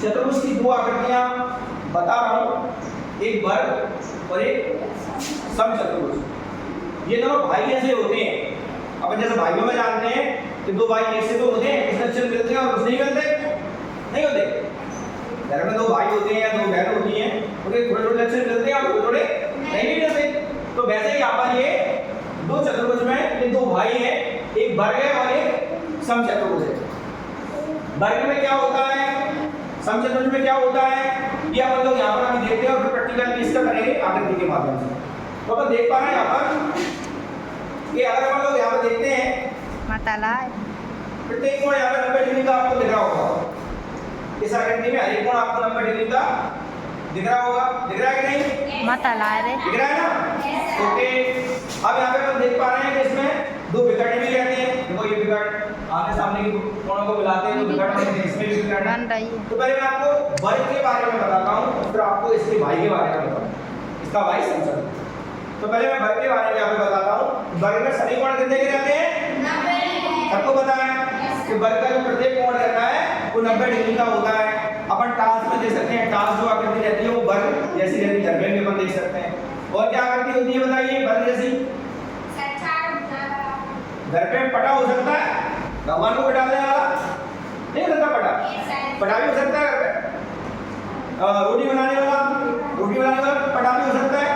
चतुर्भुज की दो आकृतियां बता रहा हूं, एक वर्ग और एक समचतुर्भुज। ये दोनों भाई ऐसे होते हैं, अपन जैसे भाइयों में जानते हैं कि दो भाई एक से तो होते हैं, कुछ लक्षण मिलते हैं और कुछ नहीं मिलते, नहीं होते। घर में दो भाई होते हैं या दो बहन होती हैं, उनके थोड़े थोड़े लक्षण मिलते हैं और थोड़े थोड़े नहीं भी मिलते। तो वैसे ही यहाँ पर ये दो चतुर्भुज में ये दो भाई हैं, एक वर्ग है और एक समचतुर्भुज है। वर्ग में क्या होता है, समचतुर्भुज में क्या होता है, ये अपन लोग यहाँ पर अभी देखते हैं और फिर प्रैक्टिकल भी इसका करेंगे आकृति के माध्यम से। तो अपन देख पा रहे हैं यहाँ पर कि अगर अपन लोग यहाँ पर देखते हैं प्रत्येक कोण यहाँ पर 90 डिग्री का आपको दिख रहा होगा। इस आकृति में हर एक कोण आपको 90 डिग्री का दिख रहा होगा, दिख रहा है कि नहीं? दिख रहा है ना? ओके। अब यहाँ पे हम देख पा रहे हैं कि इसमें दो विकर्ण भी रहते हैं। देखो ये विकर्ण आमने सामने के कोणों को मिलाते हैं तो विकर्ण बनते हैं, इसमें भी विकर्ण बन रही है। तो पहले मैं आपको वर्ग के बारे में बताता हूँ, फिर आपको इसके भाई के बारे में बताऊँ, इसका भाई समचतुर्भुज। तो पहले मैं वर्ग के बारे में आपको बताता हूँ। वर्ग में सभी कोण कितने के रहते हैं? 90। सबको पता है कि वर्ग का जो प्रत्येक कोण रहता है वो 90 डिग्री का होता है। अपन टास में देख सकते हैं, टास जो आकृति रहती है वो वर्ग जैसी रहती है, घर में अपन देख सकते हैं। और क्या आकृति होती है बताइए वर्ग जैसी? घर पे पटा हो सकता है, भगवान को बिठाने वाला नहीं हो सकता, पटा भी हो सकता है। घर पे रोटी बनाने वाला पटा भी हो सकता है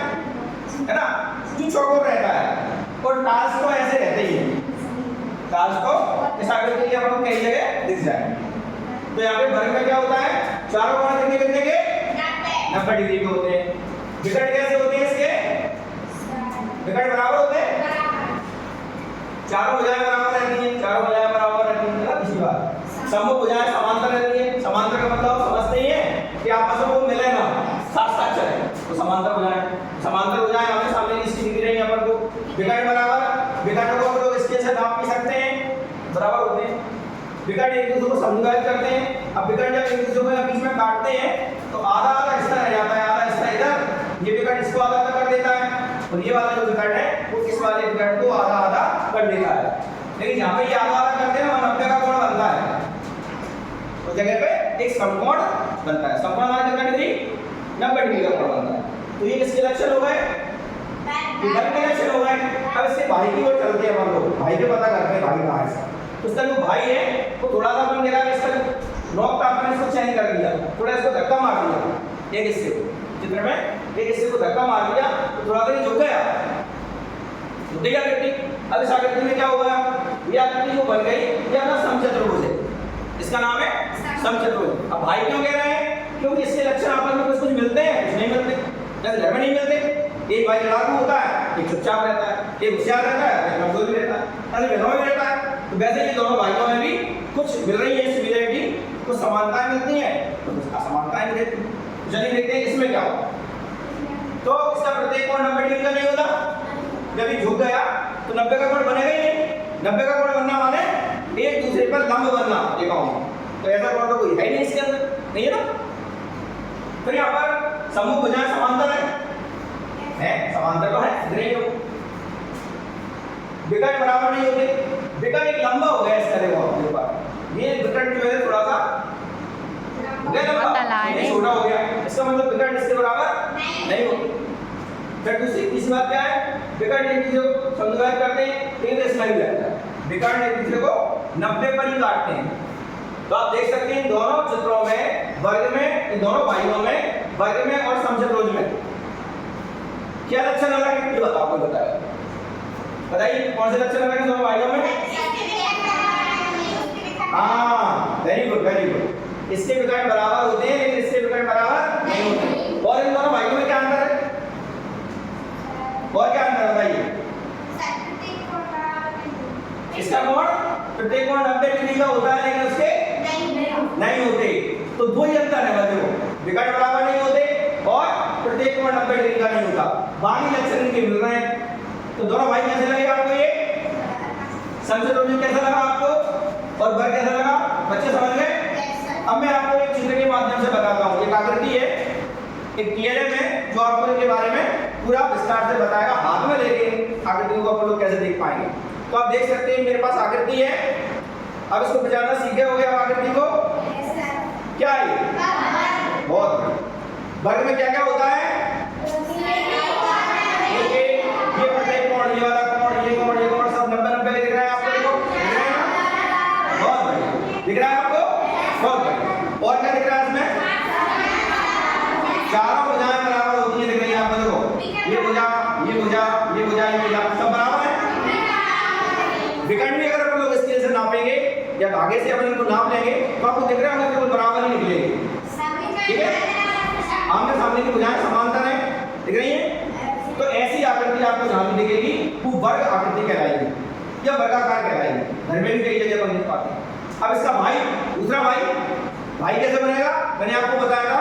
ना, जो चौकोर रहता है। और टास को ऐसे रहते ही है, टास को इस आकृति के आपको कई जगह दिख जाएंगे। तो यहाँ पे वर्ग में क्या होता है, चारों कोण कितने कितने के? 90 डिग्री के होते हैं। विकर्ण कैसे होते हैं इसके? विकर्ण बराबर होते हैं, चारों भुजाएं बराबर रहती हैं, चारों भुजाएं बराबर रहती हैं ना। दूसरी बात, समभुज भुजाएं समांतर रहती हैं। समांतर का मतलब समझते ही हैं कि आपस में वो मिले ना, साथ साथ चले, तो समांतर भुजाएं आमने सामने इसकी दिख रही है अपन को। विकर्ण बराबर, विकर्ण को हम लोग इसके से नाप भी सकते हैं, बराबर होते हैं। विकर्ण एक दूसरे को समद्विभाजित करते हैं। अब विकर्ण जब एक दूसरे को बीच में काटते हैं तो आधा आधा हिस्सा रह जाता है, आधा हिस्सा इधर, ये विकर्ण इसको आधा आधा कर देता है और ये वाला जो विकर्ण है वो इस वाले विकर्ण को आधा आधा कर देता है। लेकिन जहाँ पे ये आधा आधा करते हैं ना 90 का कोण बनता है, उस जगह पे एक समकोण बनता है। समकोण हमारा कितना डिग्री? 90 डिग्री का कोण बनता है। तो ये किसके लक्षण हो गए? वर्ग के लक्षण हो गए। अब इससे भाई की ओर चलते हैं हम लोग, भाई के पता करते हैं भाई कहाँ है इसका। उसका जो भाई है वो थोड़ा सा अपन देखा कि इसका नॉक का आपने इसको चेंज कर दिया, थोड़ा इसको धक्का मार दिया एक हिस्से को, चित्र में एक हिस्से को धक्का मार दिया तो थोड़ा सा झुक गया, झुक गई आकृति। अब इस आकृति में क्या होगा, ये आकृति जो बन गई ये अपना समचतुर्भुज है, इसका नाम है समचतुर्भुज। अब भाई क्यों कह रहे हैं? क्योंकि इसके लक्षण आपस में कुछ मिलते हैं, कुछ नहीं मिलते। जैसे घर में नहीं मिलते, एक भाई लड़ाकू होता है, एक चुपचाप रहता है, एक होशियार रहता है, एक कमजोर भी रहता है, ऐसे बहनों में रहता है। तो वैसे ये दोनों भाइयों में भी कुछ मिल रही है सिमिलरिटी, कुछ समानताएं मिलती हैं, तो कुछ असमानताएं भी रहती हैं। चलिए देखते हैं इसमें क्या होगा। तो इसका प्रत्येक कोण 90 डिग्री का नहीं होता, जब ये झुक गया तो 90 का कोण बनेगा ही नहीं। 90 का कोण बनना माने एक दूसरे पर लंब बनना, देखा होगा। तो ऐसा कोण तो कोई है ही नहीं इसके अंदर, नहीं है ना। फिर यहाँ पर समूह भुजाएं समांतर है, समांतर तो है, नहीं हो। विकर्ण बराबर नहीं होते, विकर्ण एक लंबा हो गया इसका, देखो आपके पास ये विकर्ण जो है थोड़ा सा ये छोटा हो गया, इसका मतलब विकर्ण इसके बराबर नहीं होते। फिर तीसरी बात क्या है, विकर्ण एक दूसरे को समद्विभाजित करते हैं, एक इसमें भी रहता है, विकर्ण एक दूसरे को 90 पर ही काटते हैं। तो आप देख सकते हैं दोनों चित्रों में, वर्ग में, इन दोनों भाइयों में, वर्ग में और समचतुर्भुज में क्या लक्षण अलग है, ये बताओ, कोई बताएगा? बताइए कौन से लक्षण अलग है दोनों भाइयों में? हाँ, वेरी गुड, वेरी गुड। इसके विकर्ण बराबर होते हैं लेकिन इसके विकर्ण बराबर नहीं होते। और इन दोनों भाइयों में क्या अंतर है? और क्या अंतर बताइए? इसका कोण प्रत्येक कोण 90 डिग्री का होता है लेकिन उसके नहीं होते। तो दो ही अंतर है बच्चों, विकर्ण बराबर नहीं होते और प्रत्येक कोण 90 डिग्री का नहीं होता। बाकी लक्षण इनके मिल रहे हैं। तो दोनों भाई कैसे लगेगा आपको? ये समचतुर्भुज कैसा लगा आपको और वर्ग कैसा लगा? बच्चे समझ गए? अब मैं आपको एक चित्र के माध्यम से बताता हूँ। एक आकृति है, एक टीएलएम है जो आपको इनके बारे में पूरा विस्तार से बताएगा। हाथ में लेके आकृतियों को आप लोग कैसे देख पाएंगे। तो आप देख सकते हैं मेरे पास आकृति है। अब इसको बजाना सीखे हो गए आप आकृति को? क्या है? दिख रहा है आपको? बहुत बढ़िया। और क्या दिख रहा है इसमें? चारों भुजाएं बराबर होती हैं, दिख रही है आपको? देखो ये भुजा, ये भुजा, ये भुजा, ये भुजा, सब बराबर है। विकर्ण भी अगर अपन लोग स्केल से नापेंगे या धागे से अपन इनको नाप लेंगे तो आपको दिख रहा है कि बराबर ही निकलेगी। ठीक है, आमने सामने की भुजाएं समांतर हैं, दिख रही हैं? तो ऐसी आकृति आपको जहां भी दिखेगी वो वर्ग आकृति कहलाएगी या वर्गाकार कहलाएगी। घर में भी कई जगह बन पाती है। अब इसका भाई, दूसरा भाई कैसे बनेगा? मैंने आपको बताया था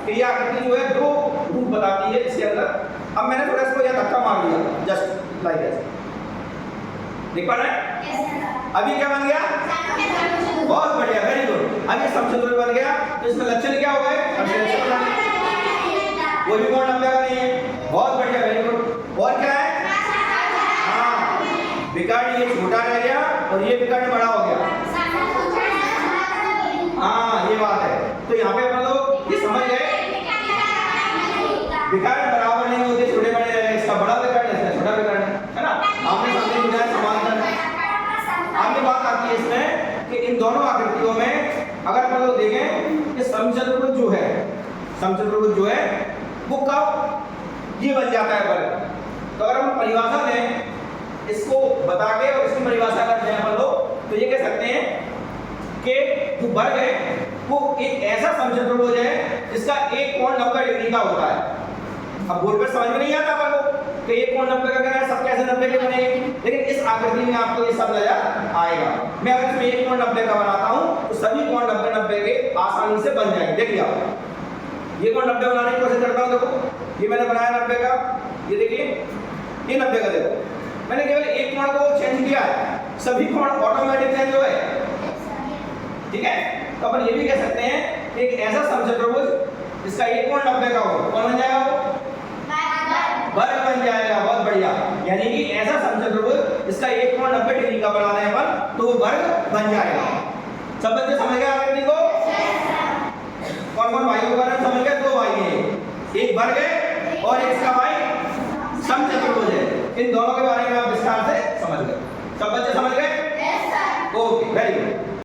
कि ये आकृति जो है दो रूप बताती है इसके अंदर। अब मैंने थोड़ा इसको यहाँ धक्का मार दिया, जस्ट लाइक ऐसे, देख पा रहे हैं? अब ये क्या बन गया? बहुत बढ़िया, वेरी गुड। अब ये समचतुर्भुज बन गया। तो इसमें लक्षण क्या हो गए? कोई भी कोण 90 का नहीं है। बहुत बढ़िया, वेरी गुड। और क्या है? हाँ, विकर्ण ये छोटा रह गया और ये विकर्ण बड़ा हो गया। हाँ, ये बात है। तो यहाँ पे अपन लोग ये समझ गए विकर्ण बराबर नहीं होते, छोटे बड़े रहे। इसका बड़ा विकर्ण है, इसका छोटा विकर्ण है ना? आमने सामने भुजाएं समांतर है। आगे बात आती है इसमें कि इन दोनों आकृतियों में अगर अपन लोग देखें कि समचतुर्भुज जो है वो कब ये बन जाता है वर्ग। तो अगर हम परिभाषा दें इसको बता के और इसकी परिभाषा करते हैं अपन लोग, तो ये कह सकते हैं कि जो वर्ग है वो एक ऐसा समचतुर्भुज है जिसका एक कोण 90 डिग्री का होता है। अब बोर्ड पर समझ में नहीं आता अपन को कि एक कोण 90 का क्या है, सब कैसे 90 के बनेंगे, लेकिन इस आकृति में आपको ये सब नजर आएगा। मैं अगर इसमें एक कोण 90 का बनाता हूं तो सभी कोण 90 के आसानी से बन जाएंगे। देखिए आप, ये कोण 90 बनाने की कोशिश करता हूं। देखो ये मैंने बनाया 90 का, ये देखिए ये 90 का। देखो मैंने केवल एक कोण को चेंज किया है, सभी कोण ऑटोमेटिक चेंज हो गए। ठीक है, तो अपन ये भी कह सकते हैं कि एक ऐसा समचतुर्भुज जिसका एक कोण 90 का हो, कौन बन जाएगा? वो वर्ग बन जाएगा। बहुत बढ़िया, यानी कि ऐसा समचतुर्भुज जिसका एक कोण 90 डिग्री का बनाना है अपन, तो वो वर्ग बन जाएगा। सब बच्चे समझ गए आकृति को? कौन कौन भाइयों का नाम समझ गए? दो भाई हैं, एक वर्ग है और इसका भाई समचतुर्भुज है। इन दोनों के बारे में आप विस्तार से समझ गए। सब बच्चे समझ गए? Okay, very good.